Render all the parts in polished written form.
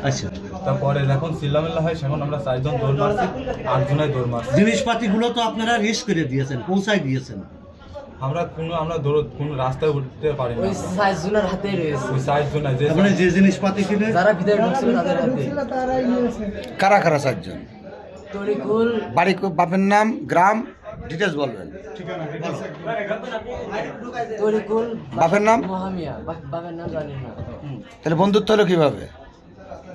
আচ্ছা, তারপরে যখন সিল্লামিল্লা হয় সেখন আমরা 4 জন দৌড় মারছি, 8 জনের দৌড় মারছি। জিনিসপাতিগুলো তো আপনারা রেস্ট করে দিয়েছেন, পৌঁছায় দিয়েছেন। আমরা কোনো রাস্তায় উঠতে পারি না, ওই 4 জনের হাতে রয়েছে। ওই 4 জন মানে যে জিনিসপাতি কিনে যারা ভিতরে ঢুকছিল তাদের হাতে। কারা কারা 4 জন? তরিকুল, বাড়ি, বাপের নাম, গ্রাম, ডিটেলস বলবেন। তরিকুল, বাপের নাম? মহামিয়া, বাপের নাম জানি না। তাহলে বন্ধুত্ব হলো কিভাবে?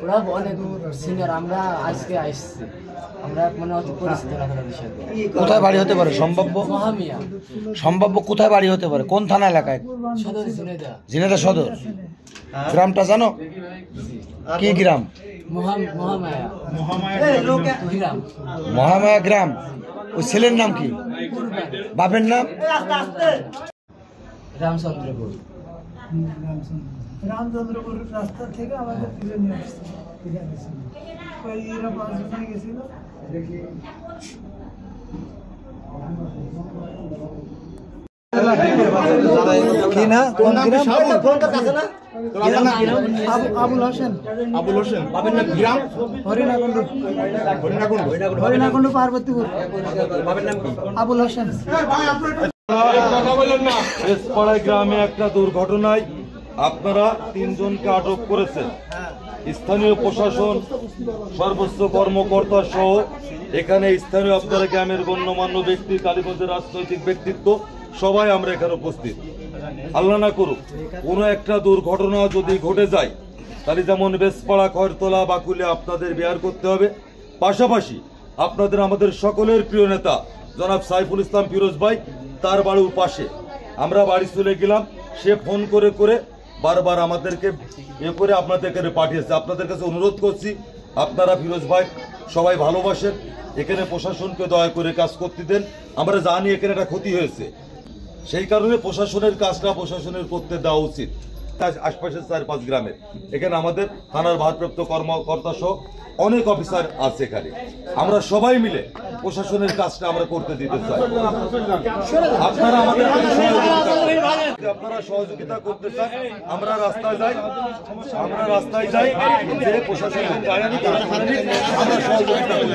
ওরা অনেক সিনিয়র, আমরা আজকে আসছি, আমরা মানে অত পরিচিত না তাদের সাথে। কোথায় বাড়ি হতে পারে সম্ভাব্য? মহামিয়া সম্ভাব্য কোথায় বাড়ি হতে পারে? কোন থানা এলাকায়? সদর ঝিনাইদহ। ঝিনাইদহ সদর। গ্রামটা জানো কি গ্রাম? মহামায়া গ্রাম। মহামায়া গ্রাম। ওই ছেলের নাম কি? বাপের নাম? রামচন্দ্রপুর। রামচন্দ্রপুর রাস্তা থেকে আমাদের ফিরে নিয়ে আসছে। ওই এরা 5 জন গেছিল। কি না? কোন গ্রাম? আবুল হোসেন। আবুল হোসেন। বাপের নাম গ্রাম? হরিণাকুণ্ড। হরিণাকুণ্ড পার্বতীপুর। বাপের নাম কি? আবুল হোসেন। বেশপাড়া গ্রামে একটা দুর্ঘটনায় আপনারা 3 জনকে আটক করেছেন। স্থানীয় প্রশাসন, সর্বোচ্চ কর্মকর্তা সহ এখানে স্থানীয় আপনারা গ্রামের গণ্যমান্য ব্যক্তি, কালীগঞ্জের রাজনৈতিক ব্যক্তিত্ব সবাই আমরা এখানে উপস্থিত। আল্লাহ না করুক কোনো একটা দুর্ঘটনা যদি ঘটে যায়, তাহলে যেমন বেশপাড়া, খয়রতলা, বাকুলে আপনাদের বিয়ার করতে হবে। পাশাপাশি আপনাদের আমাদের সকলের প্রিয় নেতা জনাব সাইফুল ইসলাম ফিরোজ ভাই, তার বাড়ির পাশে আমরা বাড়ি চলে গেলাম, সে ফোন করে করে বারবার আমাদেরকে করে আপনাদেরকে পাঠিয়েছে। আপনাদের কাছে অনুরোধ করছি, আপনারা ফিরোজ ভাই সবাই ভালোবাসেন, এখানে প্রশাসনকে দয়া করে কাজ করতে দেন। আমরা জানি এখানে একটা ক্ষতি হয়েছে, সেই কারণে প্রশাসনের কাজটা প্রশাসনের করতে দেওয়া উচিত। আশপাশের 4-5 গ্রামের এখানে আমাদের থানার ভারপ্রাপ্ত কর্মকর্তা সহ অনেক অফিসার আছে এখানে, আমরা সবাই মিলে প্রশাসনের কাজটা আমরা করতে দিতে চাই। আপনারা আমাদের আপনারা সহযোগিতা করতে চান, আমরা রাস্তায় যাই, যে প্রশাসনের গাড়ি আমরা সহযোগিতা করি।